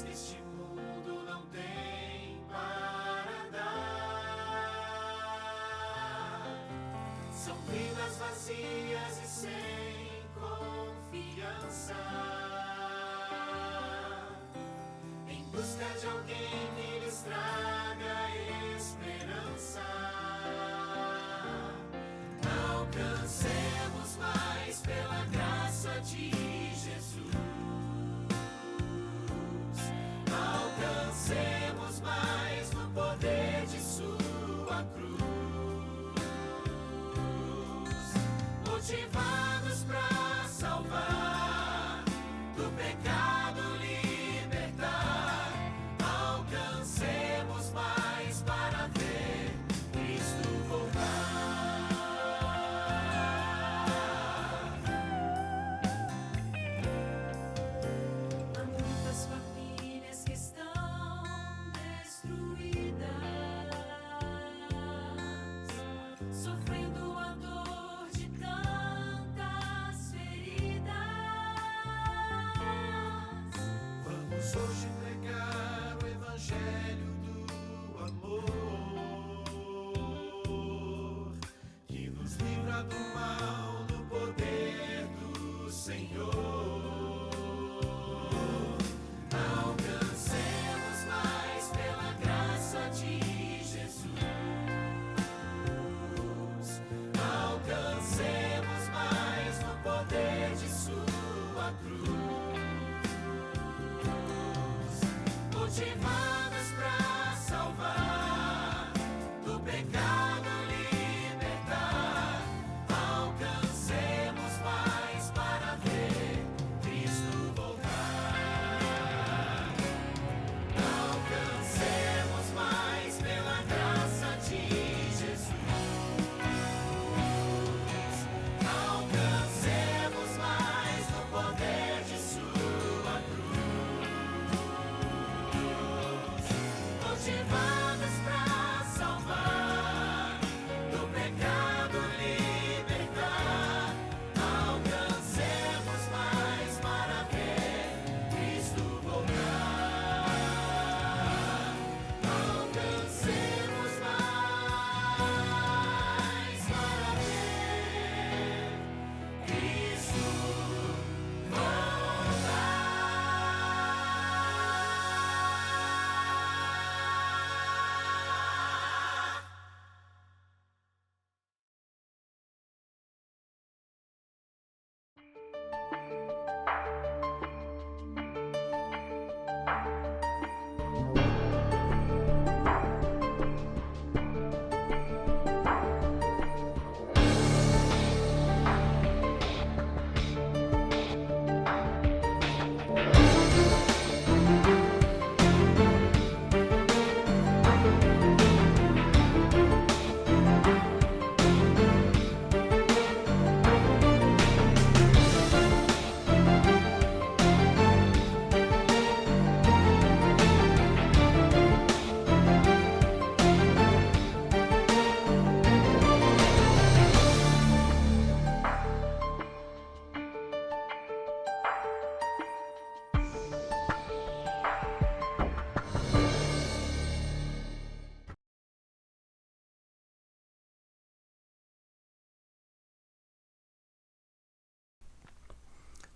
que este mundo não tem para dar. São vidas vazias e sem confiança, em busca de alguém que lhes traga esperança. Alcancemos mais pela graça de Jesus. Alcancemos mais no poder de sua cruz. Motivados para salvar, do pecado libertar. Alcancemos mais para ver Cristo voltar. Há muitas famílias que estão destruídas, sofrendo a dor de tantas feridas. Vamos hoje pregar o evangelho do amor, que nos livra do mal no poder do Senhor. Alcancemos mais pela graça de Jesus. Alcancemos mais no poder de sua cruz. Motivados para salvar, do pecado libertar. Alcancemos mais para ver Cristo voltar. Alcancemos mais pela graça de Jesus. Alcancemos mais no poder de sua cruz. Motivados para salvar, do pecado libertar. Alcancemos mais para ver Cristo voltar. Alcancemos mais para ver Cristo voltar.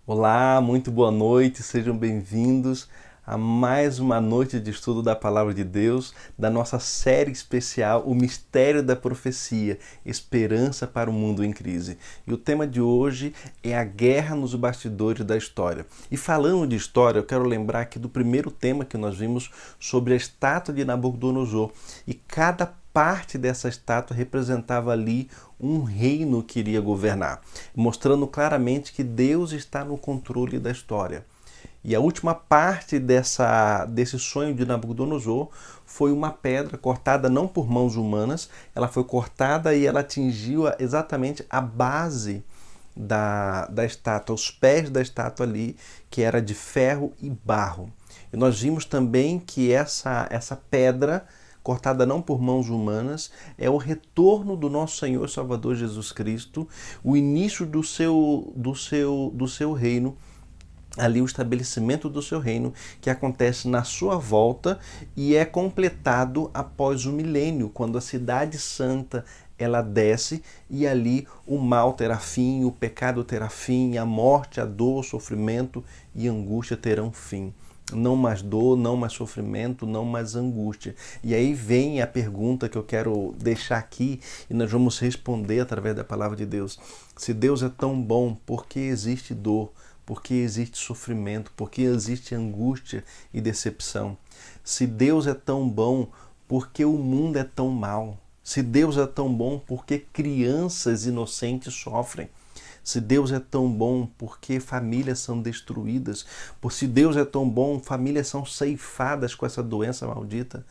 Olá, muito boa noite, sejam bem-vindos a mais uma noite de estudo da Palavra de Deus, da nossa série especial, O Mistério da Profecia, Esperança para o Mundo em Crise. E o tema de hoje é a guerra nos bastidores da história. E falando de história, eu quero lembrar aqui do primeiro tema que nós vimos sobre a estátua de Nabucodonosor. E cada parte dessa estátua representava ali um reino que iria governar, mostrando claramente que Deus está no controle da história. E a última parte desse sonho de Nabucodonosor foi uma pedra cortada não por mãos humanas, ela foi cortada e ela atingiu exatamente a base da estátua, os pés da estátua ali, que era de ferro e barro. E nós vimos também que essa pedra cortada não por mãos humanas, é o retorno do nosso Senhor e Salvador Jesus Cristo, o início do seu reino, ali o estabelecimento do seu reino, que acontece na sua volta e é completado após o milênio, quando a cidade santa ela desce e ali o mal terá fim, o pecado terá fim, a morte, a dor, o sofrimento e a angústia terão fim. Não mais dor, não mais sofrimento, não mais angústia. E aí vem a pergunta que eu quero deixar aqui e nós vamos responder através da palavra de Deus. Se Deus é tão bom, por que existe dor? Por que existe sofrimento? Por que existe angústia e decepção? Se Deus é tão bom, por que o mundo é tão mau? Se Deus é tão bom, por que crianças inocentes sofrem? Se Deus é tão bom, por que famílias são destruídas? Se Deus é tão bom, famílias são ceifadas com essa doença maldita?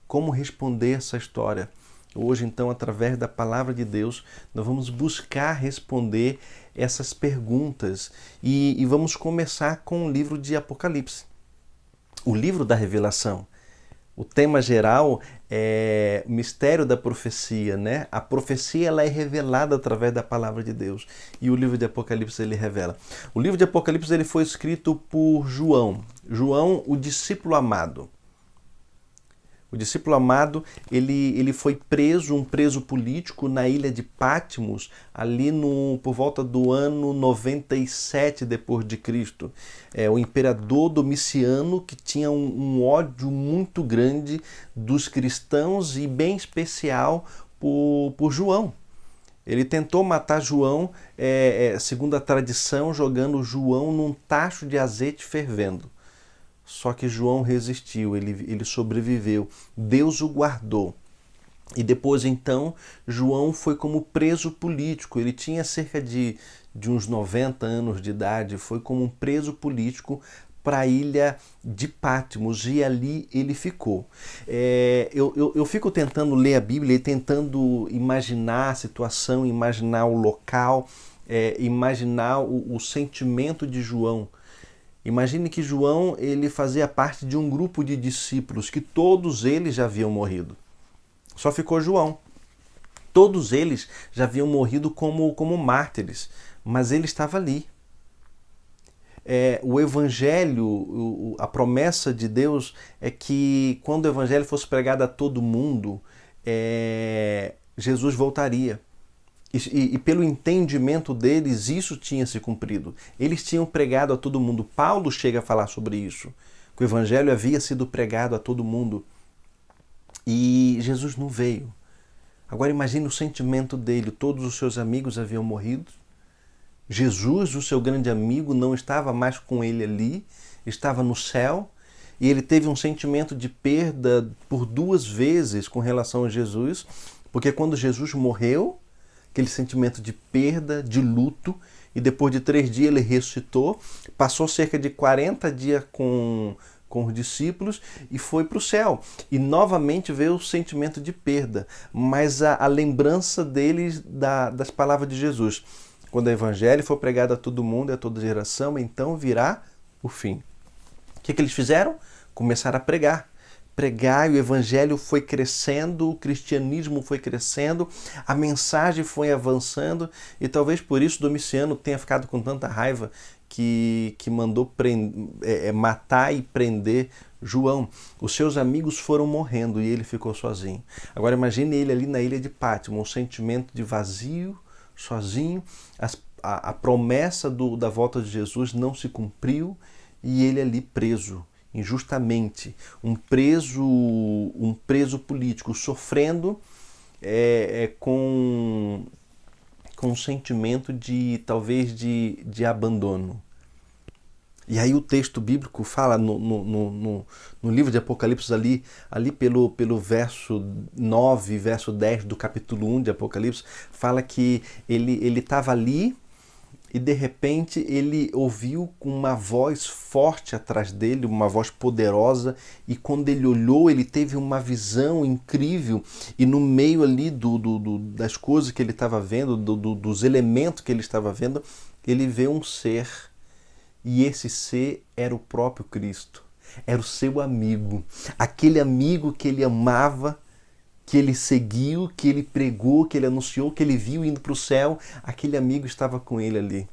Como responder essa história? Hoje, então, através da palavra de Deus, nós vamos buscar responder essas perguntas e vamos começar com o livro de Apocalipse, o livro da revelação. O tema geral é o mistério da profecia, né? A profecia ela é revelada através da palavra de Deus e o livro de Apocalipse ele revela. O livro de Apocalipse ele foi escrito por João, o discípulo amado. O discípulo amado, ele foi preso, um preso político na ilha de Patmos, ali por volta do ano 97 depois de Cristo. O imperador Domiciano, que tinha um ódio muito grande dos cristãos e bem especial por João. Ele tentou matar João, segundo a tradição, jogando João num tacho de azeite fervendo. Só que João resistiu, ele sobreviveu. Deus o guardou. E depois, então, João foi como preso político. Ele tinha cerca de uns 90 anos de idade. Foi como um preso político para a ilha de Patmos. E ali ele ficou. Eu fico tentando ler a Bíblia e tentando imaginar a situação, imaginar o local, imaginar o sentimento de João. Imagine que João ele fazia parte de um grupo de discípulos que todos eles já haviam morrido. Só ficou João. Todos eles já haviam morrido como mártires, mas ele estava ali. O Evangelho, a promessa de Deus é que quando o Evangelho fosse pregado a todo mundo, Jesus voltaria. E pelo entendimento deles, isso tinha se cumprido. Eles tinham pregado a todo mundo. Paulo chega a falar sobre isso. Que o evangelho havia sido pregado a todo mundo. E Jesus não veio. Agora imagine o sentimento dele. Todos os seus amigos haviam morrido. Jesus, o seu grande amigo, não estava mais com ele ali. Estava no céu. E ele teve um sentimento de perda por 2 vezes com relação a Jesus. Porque quando Jesus morreu, aquele sentimento de perda, de luto, e depois de 3 dias ele ressuscitou, passou cerca de 40 dias com os discípulos e foi para o céu. E novamente veio o sentimento de perda, mas a lembrança deles das palavras de Jesus. Quando o evangelho for pregado a todo mundo e a toda geração, então virá o fim. O que eles fizeram? Começaram a pregar. E o evangelho foi crescendo, o cristianismo foi crescendo, a mensagem foi avançando e talvez por isso Domiciano tenha ficado com tanta raiva que mandou matar e prender João. Os seus amigos foram morrendo e ele ficou sozinho. Agora imagine ele ali na ilha de Patmos, um sentimento de vazio, sozinho, a promessa da volta de Jesus não se cumpriu e ele ali preso. Injustamente, um preso político sofrendo com um sentimento talvez de abandono. E aí o texto bíblico fala no livro de Apocalipse ali pelo verso 9, verso 10 do capítulo 1 de Apocalipse, fala que ele estava ali e de repente ele ouviu uma voz forte atrás dele, uma voz poderosa, e quando ele olhou ele teve uma visão incrível e no meio ali das coisas que ele estava vendo, dos elementos que ele estava vendo, ele vê um ser e esse ser era o próprio Cristo, era o seu amigo, aquele amigo que ele amava, que ele seguiu, que ele pregou, que ele anunciou, que ele viu indo para o céu, aquele amigo estava com ele ali.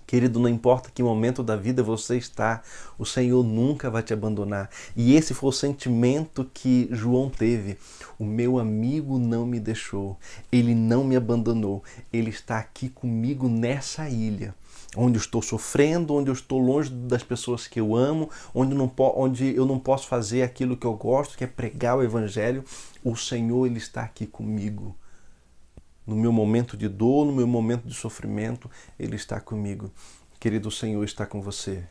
Querido, não importa que momento da vida você está, o Senhor nunca vai te abandonar. E esse foi o sentimento que João teve. O meu amigo não me deixou, ele não me abandonou, ele está aqui comigo nessa ilha, onde eu estou sofrendo, onde eu estou longe das pessoas que eu amo, onde eu não posso fazer aquilo que eu gosto, que é pregar o Evangelho. O Senhor, ele está aqui comigo. No meu momento de dor, no meu momento de sofrimento, ele está comigo. Querido, o Senhor está com você.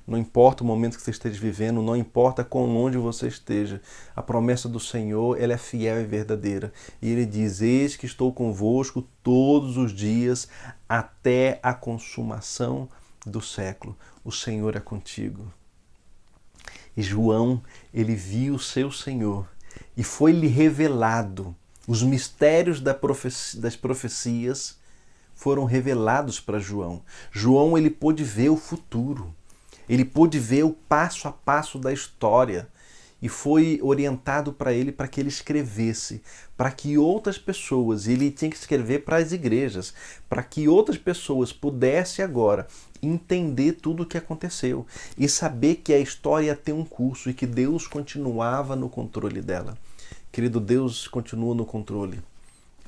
Não importa o momento que você esteja vivendo, não importa quão longe você esteja, a promessa do Senhor, ela é fiel e verdadeira. E ele diz: eis que estou convosco todos os dias até a consumação do século. O Senhor é contigo. E João, ele viu o seu Senhor e foi-lhe revelado. Os mistérios das profecias foram revelados para João. João, ele pôde ver o futuro. Ele pôde ver o passo a passo da história. E foi orientado para ele para que ele escrevesse, para que outras pessoas, ele tinha que escrever para as igrejas, para que outras pessoas pudessem agora entender tudo o que aconteceu e saber que a história ia ter um curso e que Deus continuava no controle dela. Querido, Deus continua no controle.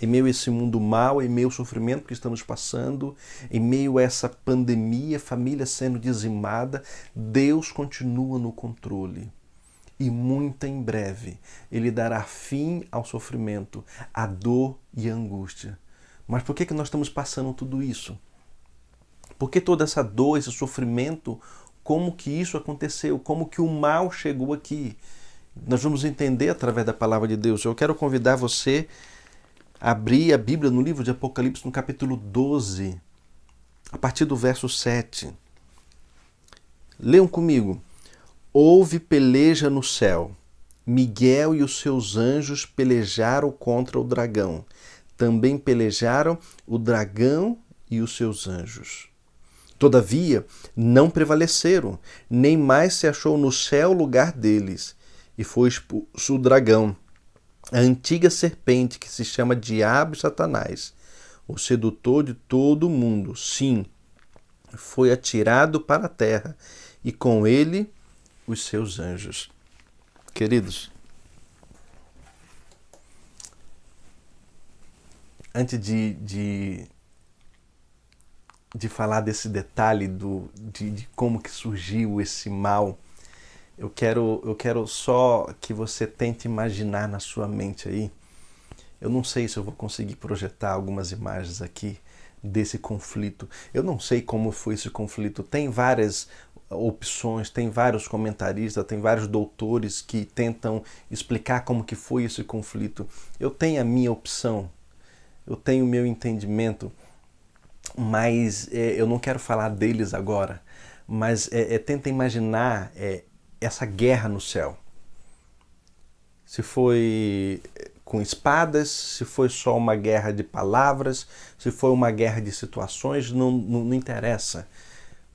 Em meio a esse mundo mau, em meio ao sofrimento que estamos passando, em meio a essa pandemia, família sendo dizimada, Deus continua no controle. E muito em breve Ele dará fim ao sofrimento, à dor e à angústia. Mas por que nós estamos passando tudo isso? Por que toda essa dor, esse sofrimento? Como que isso aconteceu? Como que o mal chegou aqui? Nós vamos entender através da palavra de Deus. Eu quero convidar você a abrir a Bíblia no livro de Apocalipse, no capítulo 12, a partir do verso 7. Leiam comigo. Houve peleja no céu. Miguel e os seus anjos pelejaram contra o dragão. Também pelejaram o dragão e os seus anjos. Todavia, não prevaleceram, nem mais se achou no céu lugar deles. E foi expulso o dragão, a antiga serpente que se chama Diabo e Satanás, o sedutor de todo o mundo. Sim, foi atirado para a terra, e com ele os seus anjos. Queridos, antes de falar desse detalhe de como que surgiu esse mal, eu quero só que você tente imaginar na sua mente aí. Eu não sei se eu vou conseguir projetar algumas imagens aqui desse conflito. Eu não sei como foi esse conflito. Tem várias opções, tem vários comentaristas, tem vários doutores que tentam explicar como que foi esse conflito. Eu tenho a minha opção, eu tenho o meu entendimento, mas eu não quero falar deles agora. Mas tenta imaginar essa guerra no céu. Se foi com espadas, se foi só uma guerra de palavras, se foi uma guerra de situações, não interessa.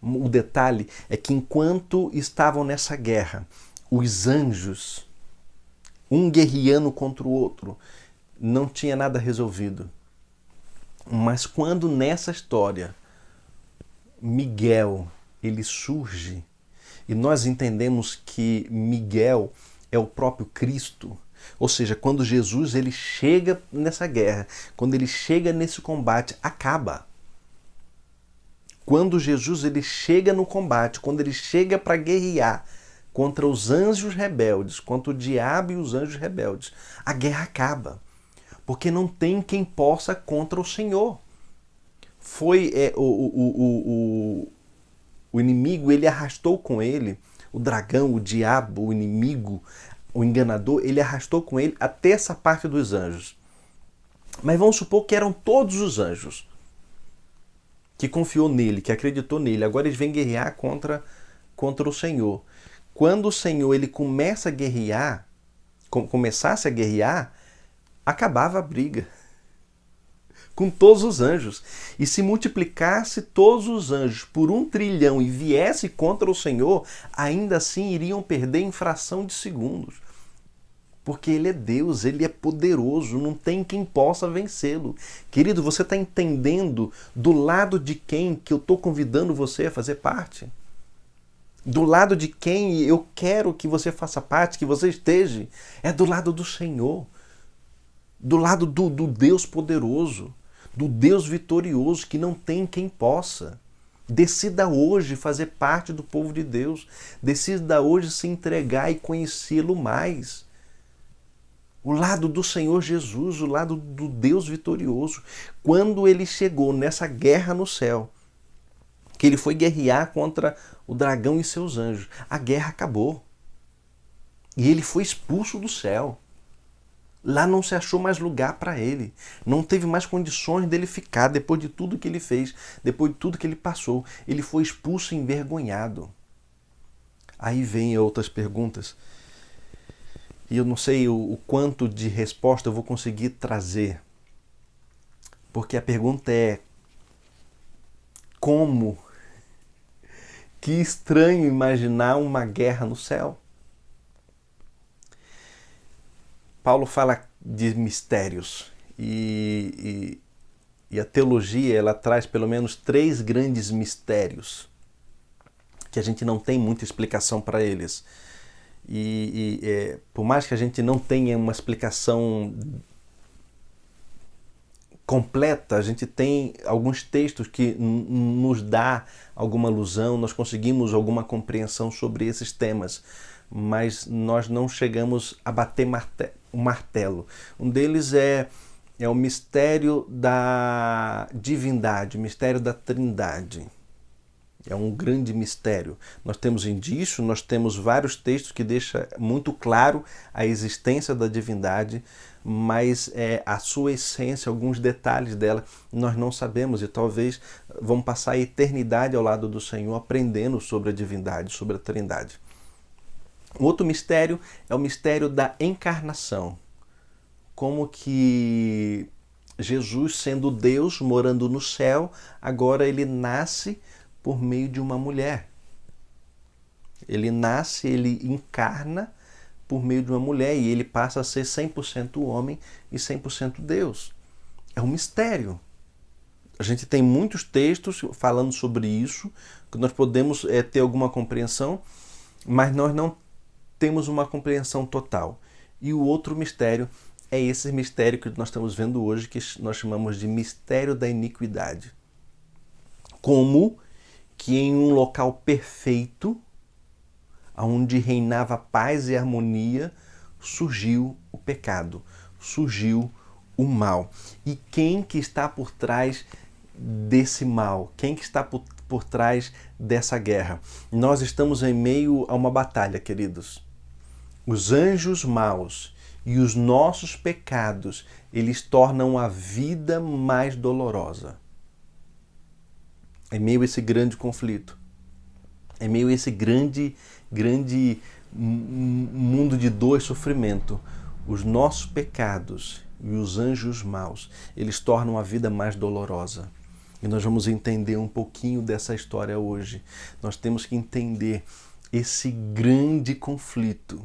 O detalhe é que enquanto estavam nessa guerra, os anjos, um guerreando contra o outro, não tinha nada resolvido. Mas quando nessa história, Miguel, ele surge, e nós entendemos que Miguel é o próprio Cristo. Ou seja, quando Jesus ele chega nessa guerra, quando ele chega nesse combate, acaba. Quando Jesus ele chega no combate, quando ele chega para guerrear contra os anjos rebeldes, contra o diabo e os anjos rebeldes, a guerra acaba. Porque não tem quem possa contra o Senhor. Foi o inimigo, ele arrastou com ele, o dragão, o diabo, o inimigo, o enganador, ele arrastou com ele até essa parte dos anjos. Mas vamos supor que eram todos os anjos que confiou nele, que acreditou nele. Agora eles vêm guerrear contra o Senhor. Quando o Senhor ele começa a guerrear, começasse a guerrear, acabava a briga com todos os anjos. E se multiplicasse todos os anjos por 1 trilhão e viesse contra o Senhor, ainda assim iriam perder em fração de segundos. Porque Ele é Deus, Ele é poderoso, não tem quem possa vencê-lo. Querido, você está entendendo do lado de quem que eu estou convidando você a fazer parte? Do lado de quem eu quero que você faça parte, que você esteja? É do lado do Senhor, do lado do Deus poderoso, do Deus vitorioso, que não tem quem possa. Decida hoje fazer parte do povo de Deus. Decida hoje se entregar e conhecê-lo mais. O lado do Senhor Jesus, o lado do Deus vitorioso. Quando ele chegou nessa guerra no céu, que ele foi guerrear contra o dragão e seus anjos, a guerra acabou. E ele foi expulso do céu. Lá não se achou mais lugar para ele. Não teve mais condições dele ficar depois de tudo que ele fez, depois de tudo que ele passou. Ele foi expulso e envergonhado. Aí vem outras perguntas. E eu não sei o quanto de resposta eu vou conseguir trazer. Porque a pergunta é: como? Que estranho imaginar uma guerra no céu. Paulo fala de mistérios e a teologia ela traz pelo menos 3 grandes mistérios que a gente não tem muita explicação para eles. Por mais que a gente não tenha uma explicação completa, a gente tem alguns textos que nos dá alguma alusão, nós conseguimos alguma compreensão sobre esses temas, mas nós não chegamos a bater o martelo. Um deles é o mistério da divindade, o mistério da Trindade. É um grande mistério. Nós temos indício, nós temos vários textos que deixam muito claro a existência da divindade, mas a sua essência, alguns detalhes dela, nós não sabemos e talvez vamos passar a eternidade ao lado do Senhor aprendendo sobre a divindade, sobre a Trindade. Outro mistério é o mistério da encarnação. Como que Jesus, sendo Deus, morando no céu, agora ele nasce por meio de uma mulher. Ele nasce, ele encarna por meio de uma mulher e ele passa a ser 100% homem e 100% Deus. É um mistério. A gente tem muitos textos falando sobre isso, que nós podemos ter alguma compreensão, mas nós não temos uma compreensão total. E o outro mistério é esse mistério que nós estamos vendo hoje, que nós chamamos de mistério da iniquidade. Como que em um local perfeito, onde reinava paz e harmonia, surgiu o pecado, surgiu o mal. E quem que está por trás desse mal? Quem que está por trás dessa guerra? Nós estamos em meio a uma batalha, queridos. Os anjos maus e os nossos pecados, eles tornam a vida mais dolorosa. É meio a esse grande conflito. É meio a esse grande mundo de dor e sofrimento. Os nossos pecados e os anjos maus, eles tornam a vida mais dolorosa. E nós vamos entender um pouquinho dessa história hoje. Nós temos que entender esse grande conflito.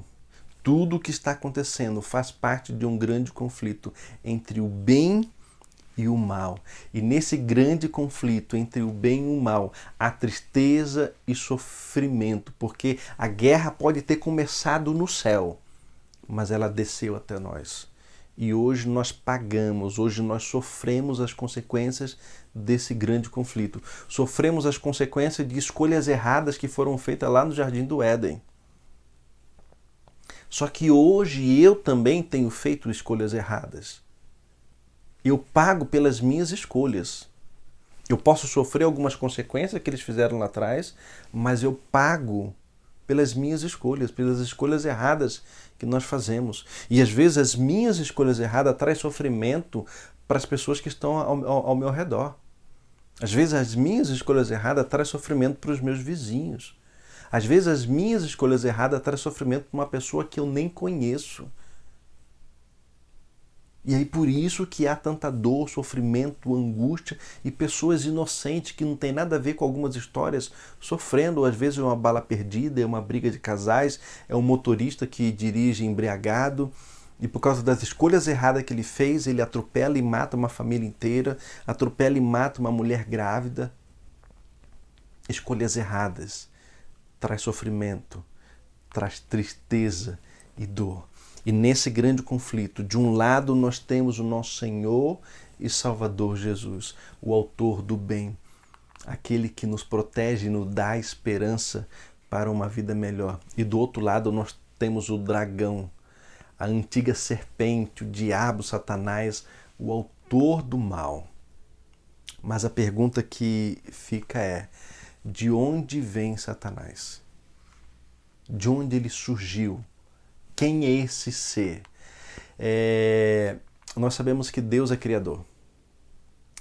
Tudo o que está acontecendo faz parte de um grande conflito entre o bem e o mal. E nesse grande conflito entre o bem e o mal, há tristeza e sofrimento, porque a guerra pode ter começado no céu, mas ela desceu até nós. E hoje nós pagamos, hoje nós sofremos as consequências desse grande conflito. Sofremos as consequências de escolhas erradas que foram feitas lá no Jardim do Éden. Só que hoje eu também tenho feito escolhas erradas. Eu pago pelas minhas escolhas. Eu posso sofrer algumas consequências que eles fizeram lá atrás, mas eu pago pelas minhas escolhas, pelas escolhas erradas que nós fazemos. E às vezes as minhas escolhas erradas trazem sofrimento para as pessoas que estão ao meu redor. Às vezes as minhas escolhas erradas trazem sofrimento para os meus vizinhos. Às vezes as minhas escolhas erradas trazem sofrimento para uma pessoa que eu nem conheço. E aí por isso que há tanta dor, sofrimento, angústia e pessoas inocentes que não tem nada a ver com algumas histórias sofrendo. Às vezes é uma bala perdida, é uma briga de casais, é um motorista que dirige embriagado, E por causa das escolhas erradas que ele fez, ele atropela e mata uma família inteira, atropela e mata uma mulher grávida. Escolhas erradas traz sofrimento, traz tristeza e dor. E nesse grande conflito, de um lado nós temos o nosso Senhor e Salvador Jesus, o autor do bem, aquele que nos protege e nos dá esperança para uma vida melhor. E do outro lado nós temos o dragão, a antiga serpente, o diabo, Satanás, o autor do mal. Mas a pergunta que fica é: de onde vem Satanás? De onde ele surgiu? Quem é esse ser? Nós sabemos que Deus é criador.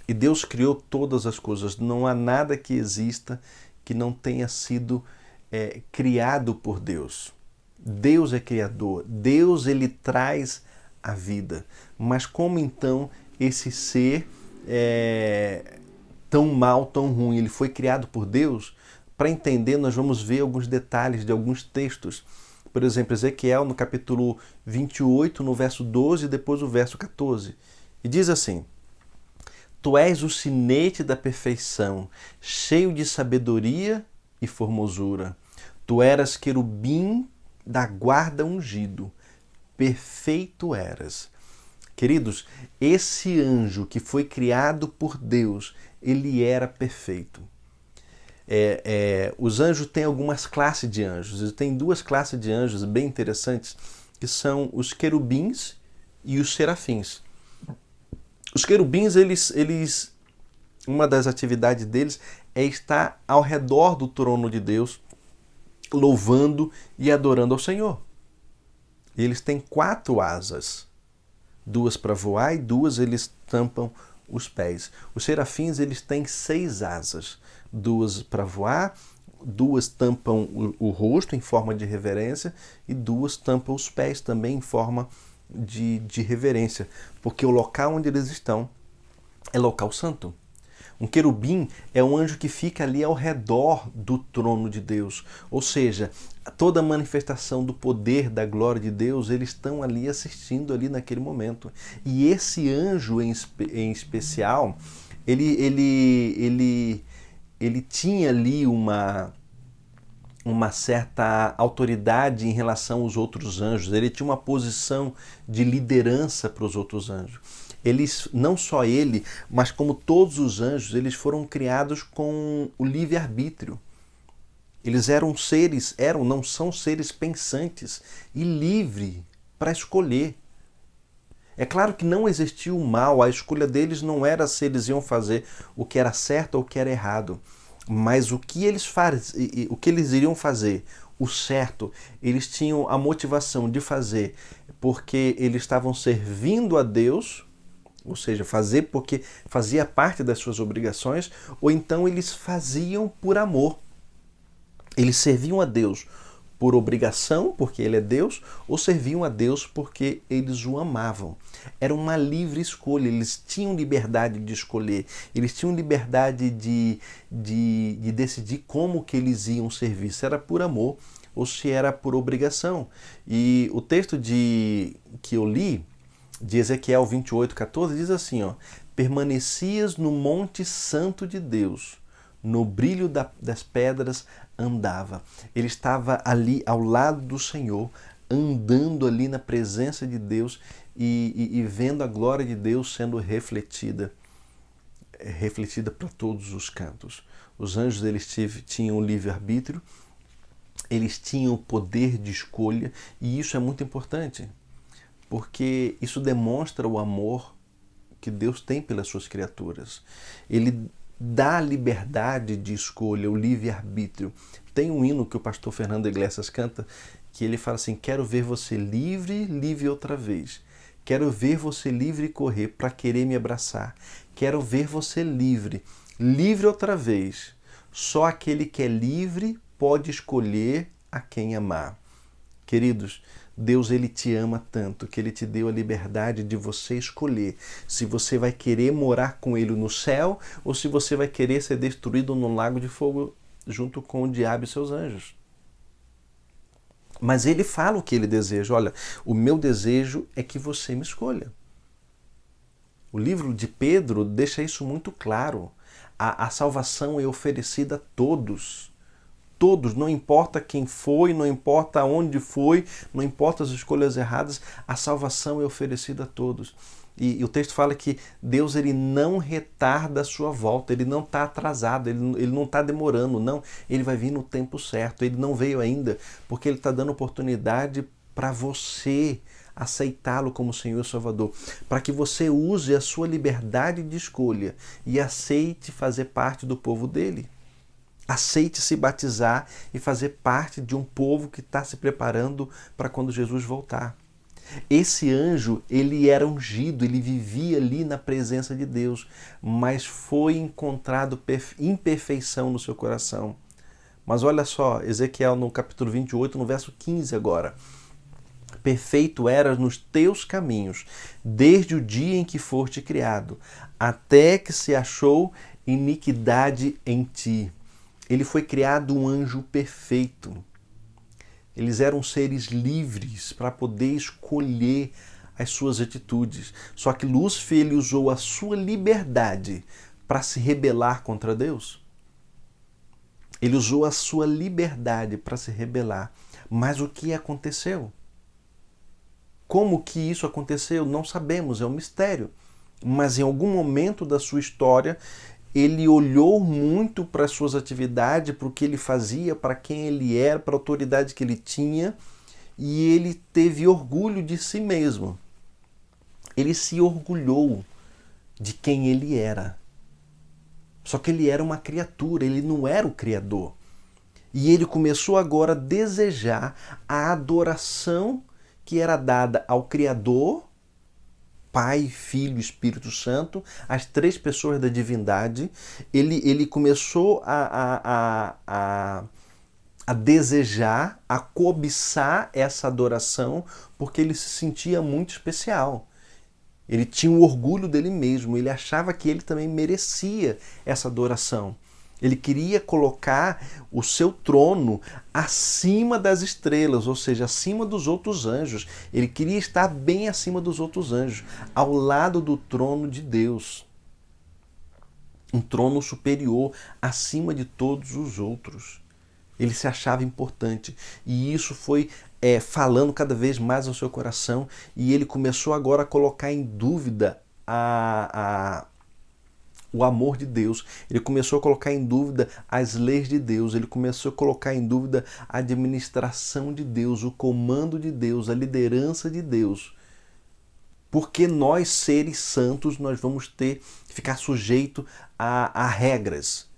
E Deus criou todas as coisas. Não há nada que exista que não tenha sido criado por Deus. Deus é criador. Deus, ele traz a vida. Mas como então esse ser tão mal, tão ruim, ele foi criado por Deus? Para entender, nós vamos ver alguns detalhes de alguns textos. Por exemplo, Ezequiel, no capítulo 28, no verso 12 e depois o verso 14. E diz assim: Tu és o sinete da perfeição, cheio de sabedoria e formosura. Tu eras querubim da guarda ungido, perfeito eras. Queridos, esse anjo que foi criado por Deus, ele era perfeito. Os anjos têm algumas classes de anjos. Tem duas classes de anjos bem interessantes, que são os querubins e os serafins. Os querubins, uma das atividades deles é estar ao redor do trono de Deus, louvando e adorando ao Senhor. E eles têm 4 asas, 2 para voar e 2 eles tampam os pés. Os serafins, eles têm 6 asas, 2 para voar, 2 tampam o rosto em forma de reverência e 2 tampam os pés também em forma de reverência, porque o local onde eles estão é local santo. Um querubim é um anjo que fica ali ao redor do trono de Deus, ou seja, toda a manifestação do poder, da glória de Deus, eles estão ali assistindo ali naquele momento. E esse anjo em especial, ele tinha ali uma certa autoridade em relação aos outros anjos, ele tinha uma posição de liderança para os outros anjos. Não só ele, mas como todos os anjos, eles foram criados com o livre-arbítrio. Eles não são seres pensantes e livres para escolher. É claro que não existia o mal, a escolha deles não era se eles iam fazer o que era certo ou o que era errado. Mas o que eles iriam fazer, o certo, eles tinham a motivação de fazer porque eles estavam servindo a Deus, ou seja, fazer porque fazia parte das suas obrigações, ou então eles faziam por amor. Eles serviam a Deus por obrigação, porque Ele é Deus, ou serviam a Deus porque eles o amavam. Era uma livre escolha, eles tinham liberdade de escolher, eles tinham liberdade de decidir como que eles iam servir, se era por amor ou se era por obrigação. E o texto que eu li, de Ezequiel 28:14, diz assim, permanecias no monte santo de Deus, no brilho das pedras andava. Ele estava ali ao lado do Senhor, andando ali na presença de Deus e vendo a glória de Deus sendo refletida para todos os cantos. Os anjos, eles tinham livre-arbítrio, eles tinham o poder de escolha, e isso é muito importante, porque isso demonstra o amor que Deus tem pelas suas criaturas. Ele dá a liberdade de escolha, o livre-arbítrio. Tem um hino que o pastor Fernando Iglesias canta, que ele fala assim: quero ver você livre, livre outra vez. Quero ver você livre correr para querer me abraçar. Quero ver você livre, livre outra vez. Só aquele que é livre pode escolher a quem amar. Queridos, Deus, ele te ama tanto que ele te deu a liberdade de você escolher se você vai querer morar com ele no céu ou se você vai querer ser destruído num lago de fogo junto com o diabo e seus anjos. Mas ele fala o que ele deseja. Olha, o meu desejo é que você me escolha. O livro de Pedro deixa isso muito claro. A salvação é oferecida a todos. Todos, não importa quem foi, não importa onde foi, não importa as escolhas erradas, a salvação é oferecida a todos. E o texto fala que Deus ele não retarda a sua volta, ele não está atrasado, ele não está demorando, não. Ele vai vir no tempo certo, ele não veio ainda, porque ele está dando oportunidade para você aceitá-lo como Senhor e Salvador, para que você use a sua liberdade de escolha e aceite fazer parte do povo dele. Aceite se batizar e fazer parte de um povo que está se preparando para quando Jesus voltar. Esse anjo, ele era ungido, ele vivia ali na presença de Deus, mas foi encontrado imperfeição no seu coração. Mas olha só, Ezequiel no capítulo 28, no verso 15 agora. Perfeito eras nos teus caminhos, desde o dia em que foste criado, até que se achou iniquidade em ti. Ele foi criado um anjo perfeito. Eles eram seres livres para poder escolher as suas atitudes. Só que Lúcifer ele usou a sua liberdade para se rebelar contra Deus. Ele usou a sua liberdade para se rebelar. Mas o que aconteceu? Como que isso aconteceu? Não sabemos, é um mistério. Mas em algum momento da sua história, ele olhou muito para as suas atividades, para o que ele fazia, para quem ele era, para a autoridade que ele tinha, e ele teve orgulho de si mesmo. Ele se orgulhou de quem ele era. Só que ele era uma criatura, ele não era o Criador. E ele começou agora a desejar a adoração que era dada ao Criador, Pai, Filho e Espírito Santo, as três pessoas da divindade. Ele começou a desejar, a cobiçar essa adoração, porque ele se sentia muito especial. Ele tinha o orgulho dele mesmo, ele achava que ele também merecia essa adoração. Ele queria colocar o seu trono acima das estrelas, ou seja, acima dos outros anjos. Ele queria estar bem acima dos outros anjos, ao lado do trono de Deus. Um trono superior, acima de todos os outros. Ele se achava importante. E isso foi falando cada vez mais ao seu coração. E ele começou agora a colocar em dúvida o amor de Deus, ele começou a colocar em dúvida as leis de Deus, ele começou a colocar em dúvida a administração de Deus, o comando de Deus, a liderança de Deus. Porque nós, seres santos, nós vamos ter que ficar sujeito a regras,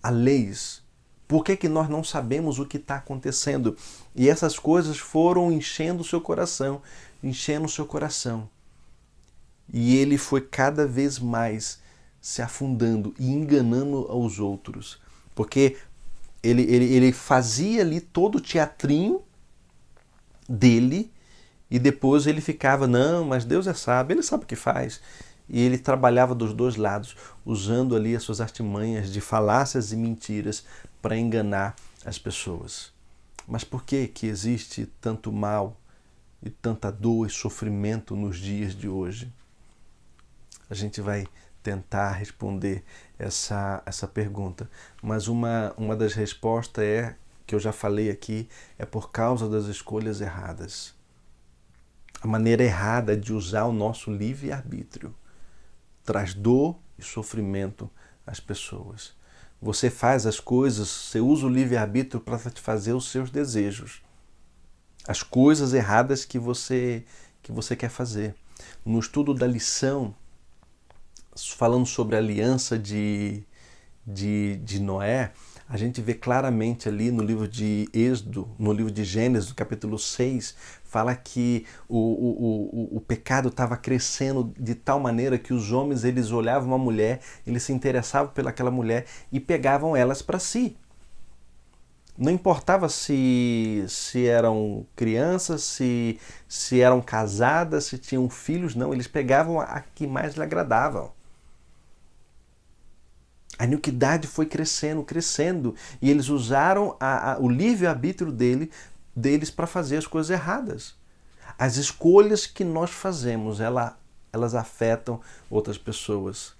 a leis. Por que nós não sabemos o que está acontecendo? E essas coisas foram enchendo o seu coração, enchendo o seu coração. E ele foi cada vez mais se afundando e enganando aos outros. Porque ele fazia ali todo o teatrinho dele e depois ele ficava, não, mas Deus é sábio, ele sabe o que faz. E ele trabalhava dos dois lados, usando ali as suas artimanhas de falácias e mentiras para enganar as pessoas. Mas por que existe tanto mal e tanta dor e sofrimento nos dias de hoje? A gente vai tentar responder essa pergunta. Mas uma das respostas que eu já falei aqui, é por causa das escolhas erradas. A maneira errada de usar o nosso livre-arbítrio traz dor e sofrimento às pessoas. Você faz as coisas, você usa o livre-arbítrio para satisfazer os seus desejos. As coisas erradas que você quer fazer. No estudo da lição, falando sobre a aliança de Noé, a gente vê claramente ali no livro de Êxodo, no livro de Gênesis, no capítulo 6, fala que o pecado estava crescendo de tal maneira que os homens eles olhavam uma mulher, eles se interessavam pelaquela mulher e pegavam elas para si. Não importava se eram crianças, se eram casadas, se tinham filhos, não, eles pegavam a que mais lhe agradavam. A iniquidade foi crescendo, e eles usaram o livre-arbítrio dele deles para fazer as coisas erradas. As escolhas que nós fazemos, elas afetam outras pessoas.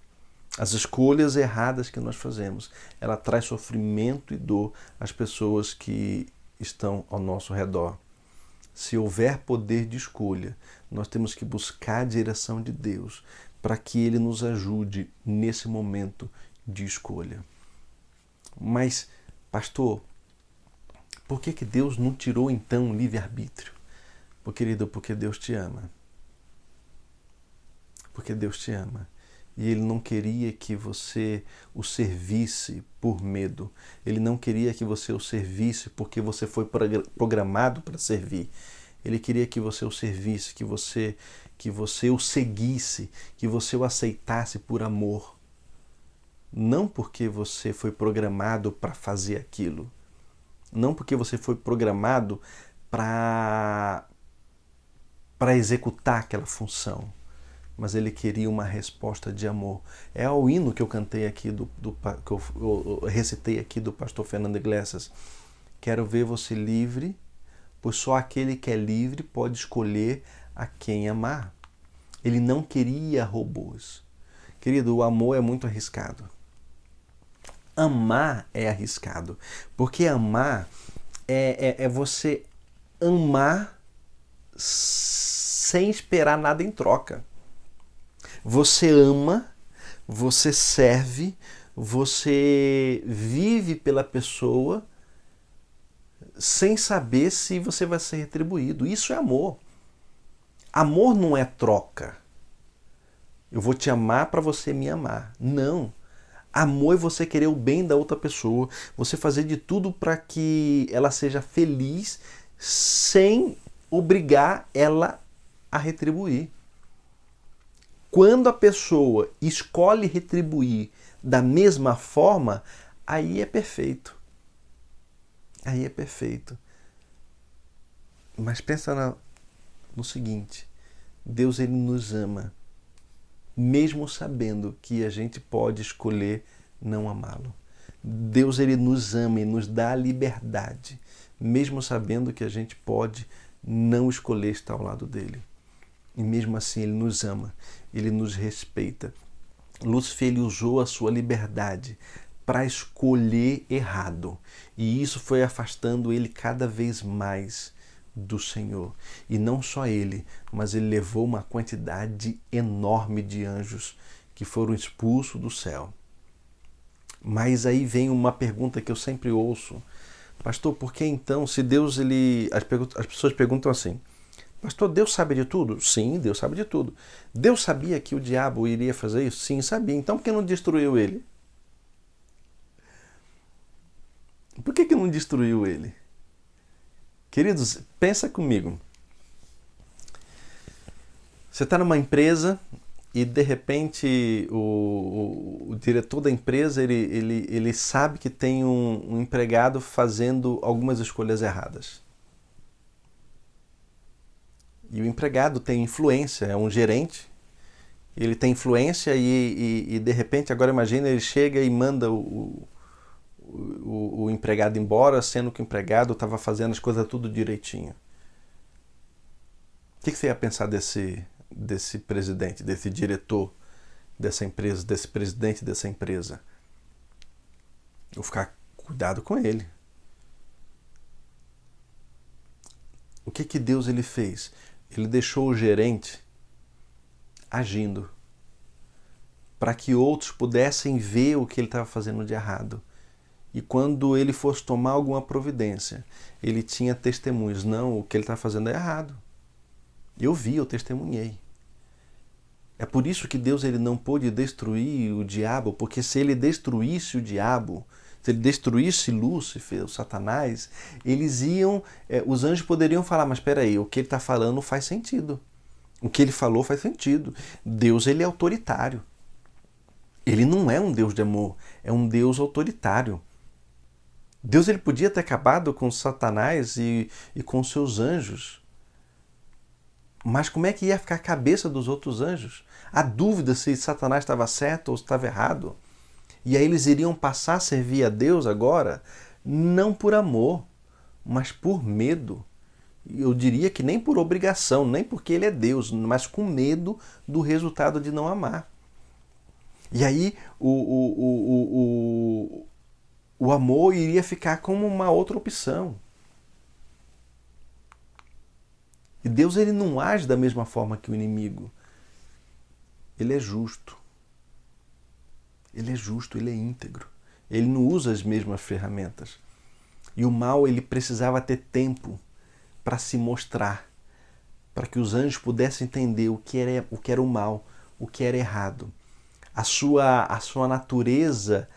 As escolhas erradas que nós fazemos, ela traz sofrimento e dor às pessoas que estão ao nosso redor. Se houver poder de escolha, nós temos que buscar a direção de Deus para que Ele nos ajude nesse momento de escolha. Mas, pastor, por que Deus não tirou então o livre-arbítrio? Querido, porque Deus te ama. Porque Deus te ama. E Ele não queria que você o servisse por medo. Ele não queria que você o servisse porque você foi programado para servir. Ele queria que você o servisse, que você o seguisse, que você o aceitasse por amor. Não porque você foi programado para fazer aquilo. Não porque você foi programado para executar aquela função. Mas ele queria uma resposta de amor. É o hino que eu cantei aqui, que eu recitei aqui do pastor Fernando Iglesias. Quero ver você livre, pois só aquele que é livre pode escolher a quem amar. Ele não queria robôs. Querido, o amor é muito arriscado. Amar é arriscado, porque amar é você amar sem esperar nada em troca. Você ama, você serve, você vive pela pessoa sem saber se você vai ser retribuído. Isso é amor. Amor não é troca. Eu vou te amar para você me amar. Não. Amor é você querer o bem da outra pessoa, você fazer de tudo para que ela seja feliz sem obrigar ela a retribuir. Quando a pessoa escolhe retribuir da mesma forma, aí é perfeito. Aí é perfeito. Mas pensa no seguinte, Deus ele nos ama, mesmo sabendo que a gente pode escolher não amá-lo. Deus ele nos ama e nos dá a liberdade, mesmo sabendo que a gente pode não escolher estar ao lado dele. E mesmo assim ele nos ama, ele nos respeita. Lúcifer ele usou a sua liberdade para escolher errado. E isso foi afastando ele cada vez mais do Senhor. E não só ele, mas ele levou uma quantidade enorme de anjos que foram expulsos do céu. Mas aí vem uma pergunta que eu sempre ouço. Pastor, por que então, se Deus, as pessoas perguntam assim, pastor, Deus sabe de tudo? Sim, Deus sabe de tudo. Deus sabia que o diabo iria fazer isso? Sim, sabia. Então por que não destruiu ele? Por que não destruiu ele? Queridos, pensa comigo. Você está numa empresa e de repente o diretor da empresa ele sabe que tem um empregado fazendo algumas escolhas erradas. E o empregado tem influência, é um gerente, ele tem influência e de repente, agora imagina, ele chega e manda o empregado embora, sendo que o empregado estava fazendo as coisas tudo direitinho. O que você ia pensar desse presidente, desse diretor dessa empresa, desse presidente dessa empresa? Eu ficar cuidado com ele. O que Deus ele fez? Ele deixou o gerente agindo para que outros pudessem ver o que ele estava fazendo de errado. E quando ele fosse tomar alguma providência, ele tinha testemunhos. Não, o que ele está fazendo é errado. Eu vi, eu testemunhei. É por isso que Deus ele não pôde destruir o diabo, porque se ele destruísse o diabo, se ele destruísse Lúcifer, o Satanás, os anjos poderiam falar, mas espera aí, o que ele está falando faz sentido. O que ele falou faz sentido. Deus ele é autoritário. Ele não é um Deus de amor, é um Deus autoritário. Deus ele podia ter acabado com Satanás e com seus anjos. Mas como é que ia ficar a cabeça dos outros anjos? A dúvida se Satanás estava certo ou estava errado. E aí eles iriam passar a servir a Deus agora, não por amor, mas por medo. Eu diria que nem por obrigação, nem porque ele é Deus, mas com medo do resultado de não amar. E aí o amor iria ficar como uma outra opção. E Deus ele não age da mesma forma que o inimigo. Ele é justo. Ele é justo, ele é íntegro. Ele não usa as mesmas ferramentas. E o mal ele precisava ter tempo para se mostrar, para que os anjos pudessem entender o que era o mal, o que era errado. A sua natureza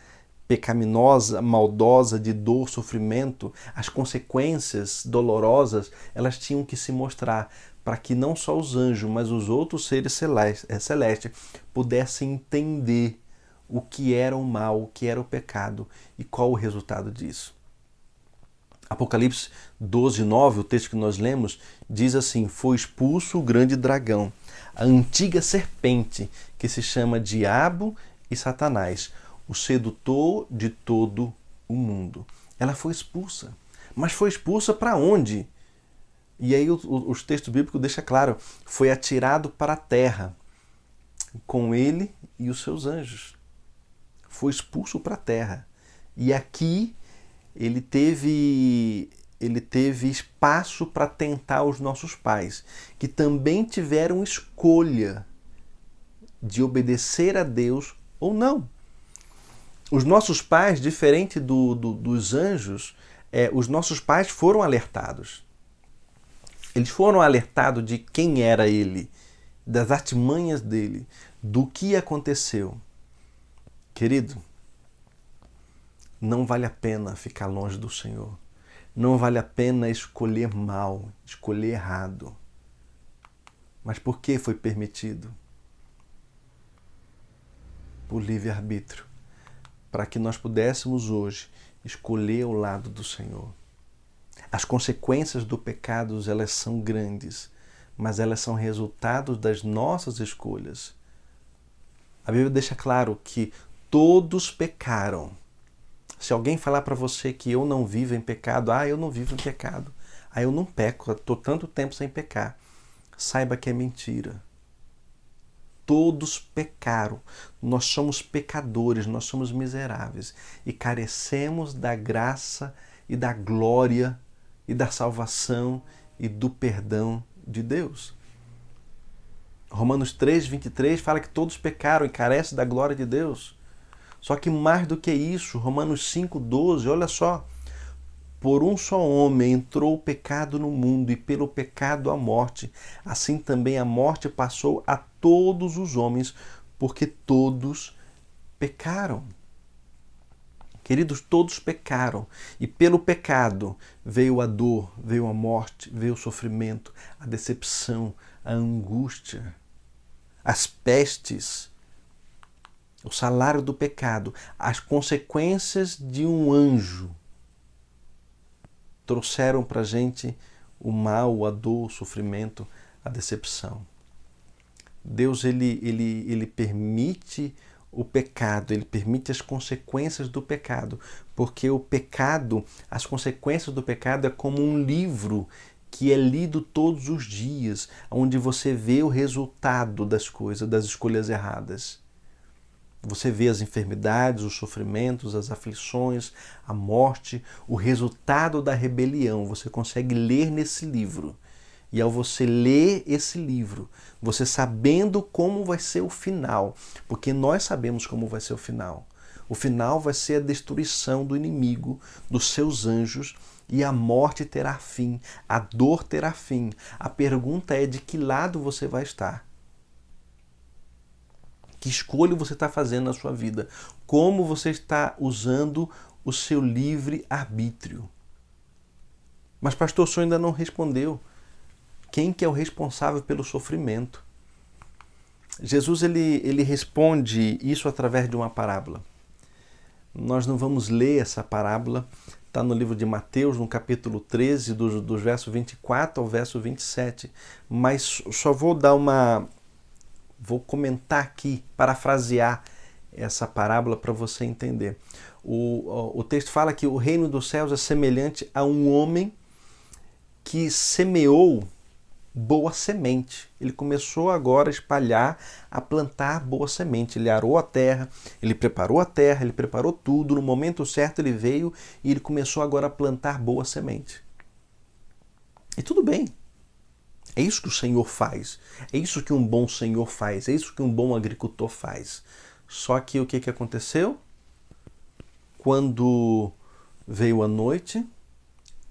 pecaminosa, maldosa, de dor, sofrimento, as consequências dolorosas, elas tinham que se mostrar para que não só os anjos, mas os outros seres celestes pudessem entender o que era o mal, o que era o pecado e qual o resultado disso. Apocalipse 12:9, o texto que nós lemos, diz assim: foi expulso o grande dragão, a antiga serpente, que se chama Diabo e Satanás, o sedutor de todo o mundo. Ela foi expulsa. Mas foi expulsa para onde? E aí os textos bíblicos deixam claro, foi atirado para a terra, com ele e os seus anjos. Foi expulso para a terra. E aqui ele teve espaço para tentar os nossos pais, que também tiveram escolha de obedecer a Deus ou não. Os nossos pais, diferente dos anjos, os nossos pais foram alertados. Eles foram alertados de quem era ele, das artimanhas dele, do que aconteceu. Querido, não vale a pena ficar longe do Senhor. Não vale a pena escolher mal, escolher errado. Mas por que foi permitido? Por livre-arbítrio. Para que nós pudéssemos hoje escolher o lado do Senhor. As consequências do pecado, elas são grandes, mas elas são resultados das nossas escolhas. A Bíblia deixa claro que todos pecaram. Se alguém falar para você que eu não vivo em pecado, eu não vivo em pecado, eu não peco, estou tanto tempo sem pecar, saiba que é mentira. Todos pecaram, nós somos pecadores, nós somos miseráveis e carecemos da graça e da glória e da salvação e do perdão de Deus. Romanos 3:23 fala que todos pecaram e carecem da glória de Deus. Só que mais do que isso, Romanos 5:12, olha só. Por um só homem entrou o pecado no mundo e pelo pecado a morte. Assim também a morte passou a todos os homens, porque todos pecaram. Queridos, todos pecaram. E pelo pecado veio a dor, veio a morte, veio o sofrimento, a decepção, a angústia, as pestes. O salário do pecado, as consequências de um anjo trouxeram para a gente o mal, a dor, o sofrimento, a decepção. Deus ele permite o pecado, ele permite as consequências do pecado, porque o pecado, as consequências do pecado é como um livro que é lido todos os dias, onde você vê o resultado das coisas, das escolhas erradas. Você vê as enfermidades, os sofrimentos, as aflições, a morte, o resultado da rebelião. Você consegue ler nesse livro. E ao você ler esse livro, você sabendo como vai ser o final, porque nós sabemos como vai ser o final. O final vai ser a destruição do inimigo, dos seus anjos, e a morte terá fim, a dor terá fim. A pergunta é de que lado você vai estar. Que escolha você está fazendo na sua vida? Como você está usando o seu livre-arbítrio? Mas, pastor, o senhor ainda não respondeu. Quem que é o responsável pelo sofrimento? Jesus ele responde isso através de uma parábola. Nós não vamos ler essa parábola, está no livro de Mateus, no capítulo 13, dos versos 24 ao verso 27, mas só vou comentar aqui, parafrasear essa parábola para você entender. O texto fala que o reino dos céus é semelhante a um homem que semeou boa semente. Ele começou agora a espalhar, a plantar boa semente. Ele arou a terra, ele preparou tudo. No momento certo ele veio e ele começou agora a plantar boa semente. E tudo bem. É isso que o Senhor faz. É isso que um bom Senhor faz. É isso que um bom agricultor faz. Só que o que aconteceu? Quando veio a noite,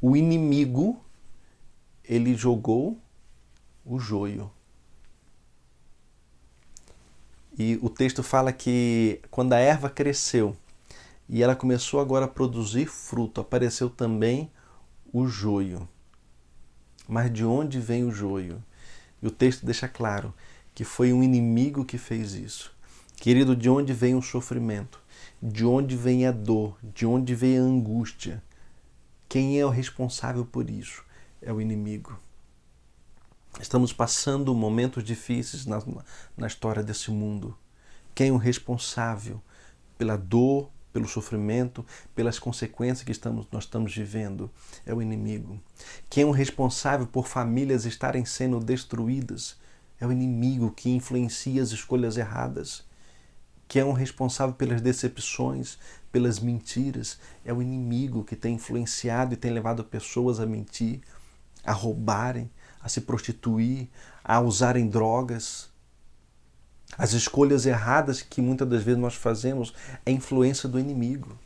o inimigo, ele jogou o joio. E o texto fala que quando a erva cresceu e ela começou agora a produzir fruto, apareceu também o joio. Mas de onde vem o joio? E o texto deixa claro que foi um inimigo que fez isso. Querido, de onde vem o sofrimento? De onde vem a dor? De onde vem a angústia? Quem é o responsável por isso? É o inimigo. Estamos passando momentos difíceis na história desse mundo. Quem é o responsável pela dor, pelo sofrimento, pelas consequências que nós estamos vivendo? É o inimigo. Quem é o responsável por famílias estarem sendo destruídas? É o inimigo que influencia as escolhas erradas. Quem é o responsável pelas decepções, pelas mentiras? É o inimigo que tem influenciado e tem levado pessoas a mentir, a roubarem, a se prostituir, a usarem drogas. As escolhas erradas que muitas das vezes nós fazemos é influência do inimigo.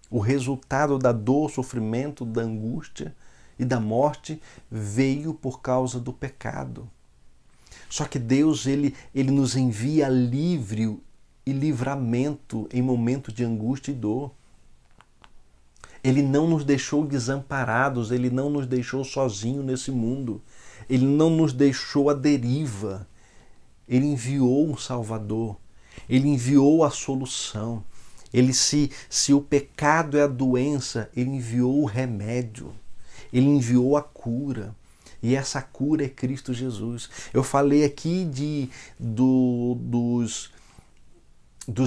O resultado da dor, sofrimento, da angústia e da morte veio por causa do pecado. Só que Deus, ele nos envia alívio e livramento em momento de angústia e dor. Ele não nos deixou desamparados, Ele não nos deixou sozinhos nesse mundo. Ele não nos deixou à deriva. Ele enviou um Salvador. Ele enviou a solução. Se o pecado é a doença, Ele enviou o remédio. Ele enviou a cura. E essa cura é Cristo Jesus. Eu falei aqui dos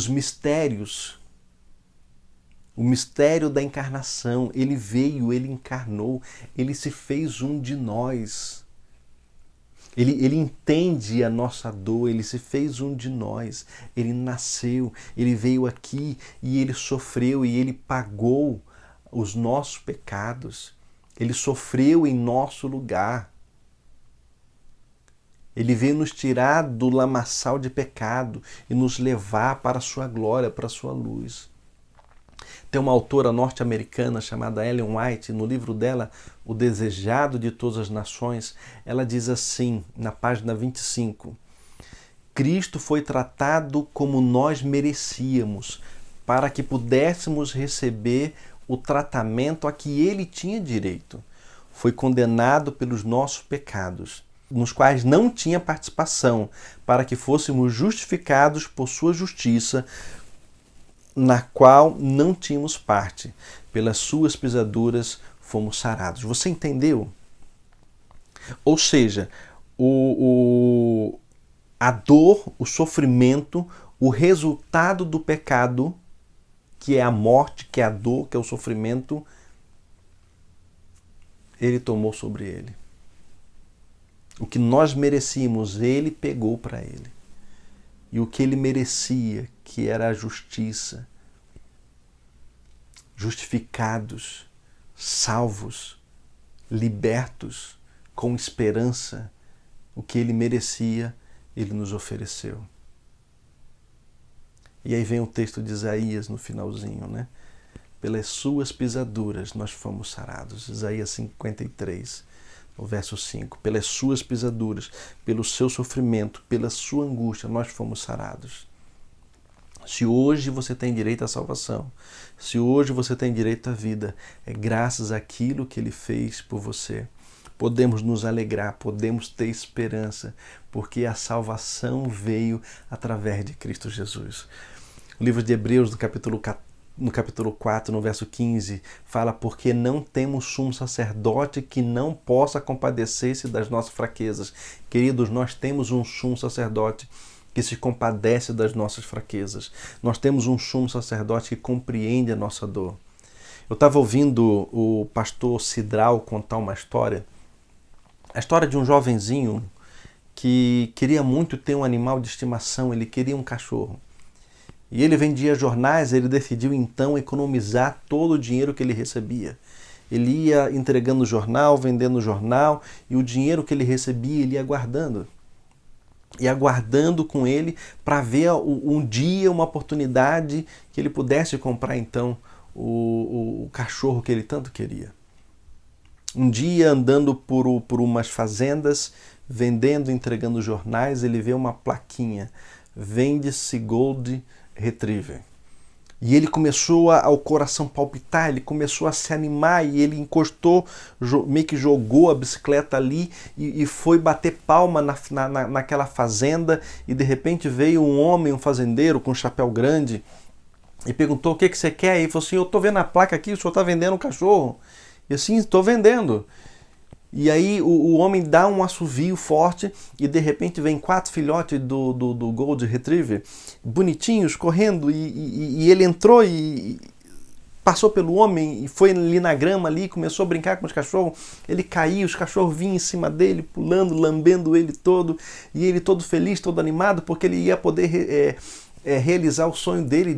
mistérios. O mistério da encarnação. Ele veio, Ele encarnou, Ele se fez um de nós. Ele entende a nossa dor, Ele se fez um de nós. Ele nasceu, Ele veio aqui e Ele sofreu e Ele pagou os nossos pecados. Ele sofreu em nosso lugar. Ele veio nos tirar do lamaçal de pecado e nos levar para a sua glória, para a sua luz. Tem uma autora norte-americana chamada Ellen White, no livro dela, O Desejado de Todas as Nações, ela diz assim, na página 25, Cristo foi tratado como nós merecíamos, para que pudéssemos receber o tratamento a que Ele tinha direito. Foi condenado pelos nossos pecados, nos quais não tinha participação, para que fôssemos justificados por sua justiça, na qual não tínhamos parte. Pelas suas pisaduras fomos sarados. Você entendeu? Ou seja, a dor, o sofrimento, o resultado do pecado, que é a morte, que é a dor, que é o sofrimento, Ele tomou sobre Ele. O que nós merecíamos, Ele pegou para Ele. E o que Ele merecia, que era a justiça, justificados, salvos, libertos, com esperança, o que Ele merecia, Ele nos ofereceu. E aí vem o texto de Isaías no finalzinho, né? Pelas suas pisaduras nós fomos sarados. Isaías 53, no verso 5. Pelas suas pisaduras, pelo seu sofrimento, pela sua angústia, nós fomos sarados. Se hoje você tem direito à salvação, se hoje você tem direito à vida, é graças àquilo que Ele fez por você. Podemos nos alegrar, podemos ter esperança, porque a salvação veio através de Cristo Jesus. O livro de Hebreus, no capítulo 4, no verso 15, fala: porque não temos sumo sacerdote que não possa compadecer-se das nossas fraquezas. Queridos, nós temos um sumo sacerdote que se compadece das nossas fraquezas. Nós temos um sumo sacerdote que compreende a nossa dor. Eu estava ouvindo o pastor Sidral contar uma história, a história de um jovenzinho que queria muito ter um animal de estimação, ele queria um cachorro. E ele vendia jornais, ele decidiu então economizar todo o dinheiro que ele recebia. Ele ia entregando o jornal, vendendo o jornal, e o dinheiro que ele recebia ele ia guardando. E aguardando com ele para ver um dia, uma oportunidade que ele pudesse comprar então o cachorro que ele tanto queria. Um dia, andando por umas fazendas, vendendo, entregando jornais, ele vê uma plaquinha: vende-se Gold Retriever. E ele começou ao coração palpitar, ele começou a se animar e ele encostou, meio que jogou a bicicleta ali e foi bater palma naquela fazenda, e de repente veio um homem, um fazendeiro com um chapéu grande, e perguntou: o que você quer? E ele falou assim: eu estou vendo a placa aqui, o senhor está vendendo um cachorro? E assim, estou vendendo. E aí o homem dá um assovio forte e de repente vem 4 filhotes do Gold Retriever, bonitinhos, correndo, e ele entrou e passou pelo homem e foi ali na grama ali, começou a brincar com os cachorros. Ele caiu, os cachorros vinham em cima dele, pulando, lambendo ele todo, e ele todo feliz, todo animado, porque ele ia poder realizar o sonho dele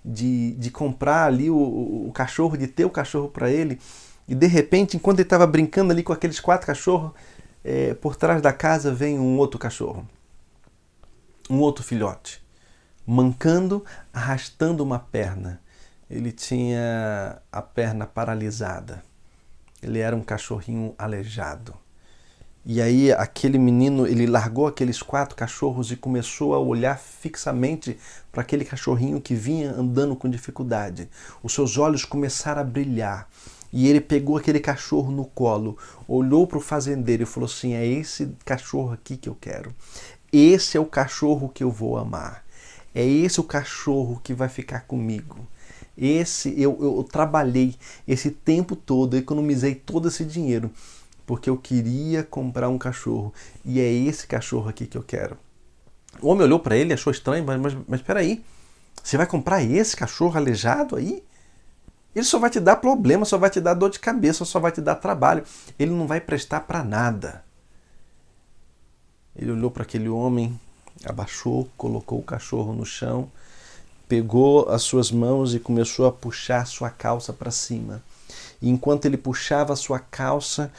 de comprar ali o cachorro, de ter o cachorro para ele. E de repente, enquanto ele estava brincando ali com aqueles 4 cachorros, por trás da casa vem um outro cachorro, um outro filhote, mancando, arrastando uma perna. Ele tinha a perna paralisada. Ele era um cachorrinho aleijado. E aí aquele menino, ele largou aqueles 4 cachorros e começou a olhar fixamente para aquele cachorrinho que vinha andando com dificuldade. Os seus olhos começaram a brilhar. E ele pegou aquele cachorro no colo, olhou para o fazendeiro e falou assim: é esse cachorro aqui que eu quero. Esse é o cachorro que eu vou amar. É esse o cachorro que vai ficar comigo. Eu trabalhei esse tempo todo, eu economizei todo esse dinheiro, porque eu queria comprar um cachorro. E é esse cachorro aqui que eu quero. O homem olhou para ele, achou estranho, mas espera aí. Você vai comprar esse cachorro aleijado aí? Ele só vai te dar problema, só vai te dar dor de cabeça, só vai te dar trabalho. Ele não vai prestar para nada. Ele olhou para aquele homem, abaixou, colocou o cachorro no chão, pegou as suas mãos e começou a puxar sua calça para cima. E enquanto ele puxava a sua calça,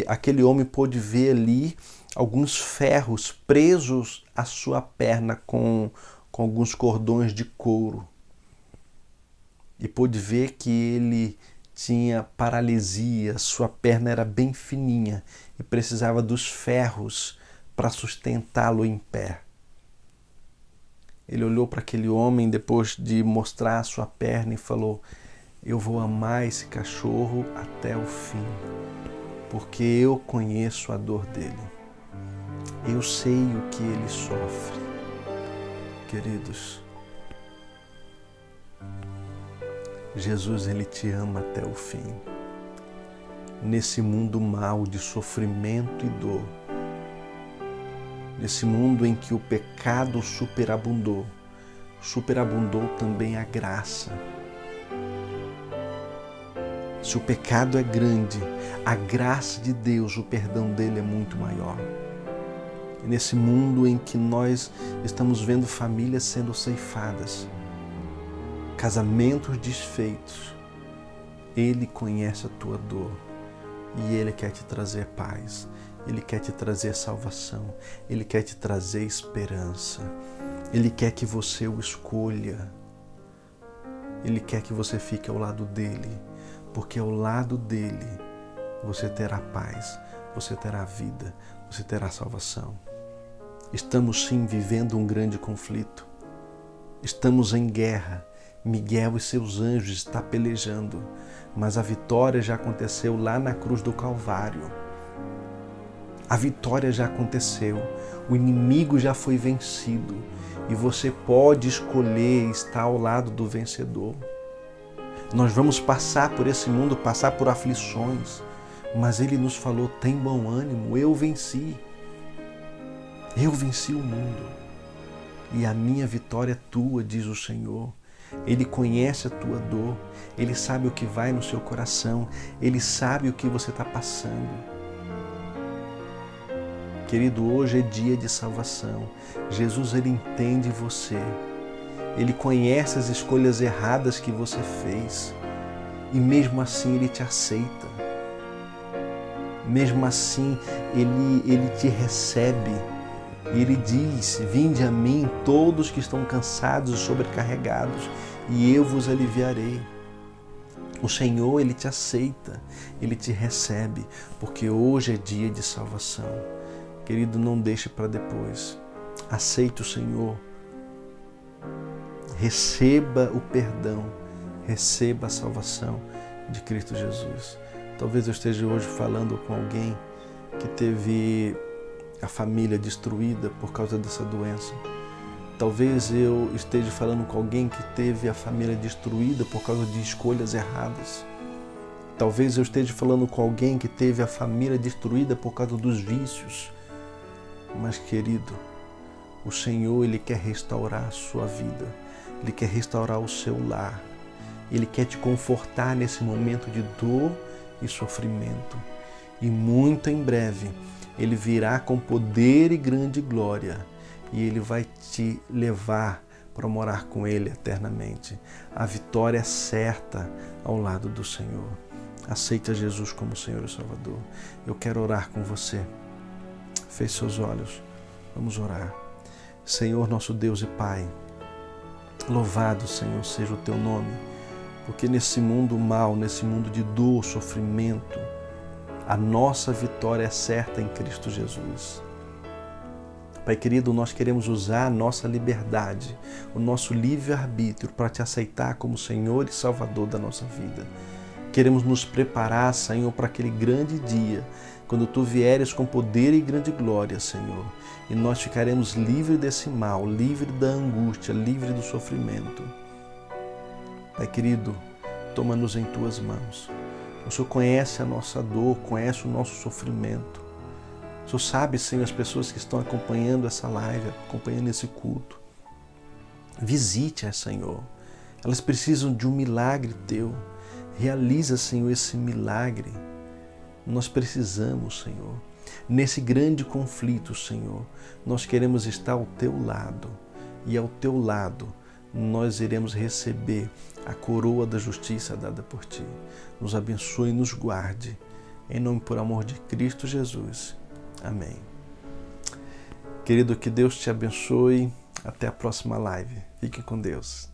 aquele homem pôde ver ali alguns ferros presos à sua perna com alguns cordões de couro. E pôde ver que ele tinha paralisia, sua perna era bem fininha e precisava dos ferros para sustentá-lo em pé. Ele olhou para aquele homem depois de mostrar a sua perna e falou: eu vou amar esse cachorro até o fim, porque eu conheço a dor dele. Eu sei o que ele sofre. Queridos, Jesus, ele te ama até o fim. Nesse mundo mau de sofrimento e dor, nesse mundo em que o pecado superabundou também a graça. Se o pecado é grande, a graça de Deus, o perdão dele é muito maior. E nesse mundo em que nós estamos vendo famílias sendo ceifadas, casamentos desfeitos, Ele conhece a tua dor e Ele quer te trazer paz, Ele quer te trazer salvação, Ele quer te trazer esperança, Ele quer que você o escolha, Ele quer que você fique ao lado dEle, porque ao lado dEle você terá paz, você terá vida, você terá salvação. Estamos sim vivendo um grande conflito, estamos em guerra. Miguel e seus anjos estão pelejando, mas a vitória já aconteceu lá na cruz do Calvário. A vitória já aconteceu, o inimigo já foi vencido e você pode escolher estar ao lado do vencedor. Nós vamos passar por esse mundo, passar por aflições, mas Ele nos falou: tem bom ânimo, eu venci. Eu venci o mundo e a minha vitória é tua, diz o Senhor. Ele conhece a tua dor, Ele sabe o que vai no seu coração, Ele sabe o que você está passando. Querido, hoje é dia de salvação. Jesus, Ele entende você. Ele conhece as escolhas erradas que você fez. E mesmo assim Ele te aceita. Mesmo assim Ele te recebe. E Ele diz: vinde a mim todos que estão cansados e sobrecarregados, e eu vos aliviarei. O Senhor, Ele te aceita, Ele te recebe, porque hoje é dia de salvação. Querido, não deixe para depois. Aceite o Senhor. Receba o perdão, receba a salvação de Cristo Jesus. Talvez eu esteja hoje falando com alguém que teve a família destruída por causa dessa doença. Talvez eu esteja falando com alguém que teve a família destruída por causa de escolhas erradas. Talvez eu esteja falando com alguém que teve a família destruída por causa dos vícios. Mas, querido, o Senhor, Ele quer restaurar a sua vida. Ele quer restaurar o seu lar. Ele quer te confortar nesse momento de dor e sofrimento. E muito em breve, Ele virá com poder e grande glória. E Ele vai te levar para morar com Ele eternamente. A vitória é certa ao lado do Senhor. Aceita Jesus como Senhor e Salvador. Eu quero orar com você. Feche seus olhos. Vamos orar. Senhor, nosso Deus e Pai, louvado, Senhor, seja o Teu nome, porque nesse mundo mal, nesse mundo de dor, sofrimento, a nossa vitória é certa em Cristo Jesus. Pai querido, nós queremos usar a nossa liberdade, o nosso livre-arbítrio para Te aceitar como Senhor e Salvador da nossa vida. Queremos nos preparar, Senhor, para aquele grande dia, quando Tu vieres com poder e grande glória, Senhor, e nós ficaremos livres desse mal, livres da angústia, livres do sofrimento. Pai querido, toma-nos em Tuas mãos. O Senhor conhece a nossa dor, conhece o nosso sofrimento. O Senhor sabe, Senhor, as pessoas que estão acompanhando essa live, acompanhando esse culto. Visite-as, Senhor. Elas precisam de um milagre Teu. Realiza, Senhor, esse milagre. Nós precisamos, Senhor. Nesse grande conflito, Senhor, nós queremos estar ao Teu lado. E ao Teu lado, nós iremos receber a coroa da justiça dada por Ti. Nos abençoe e nos guarde. Em nome por amor de Cristo Jesus. Amém. Querido, que Deus te abençoe. Até a próxima live. Fique com Deus.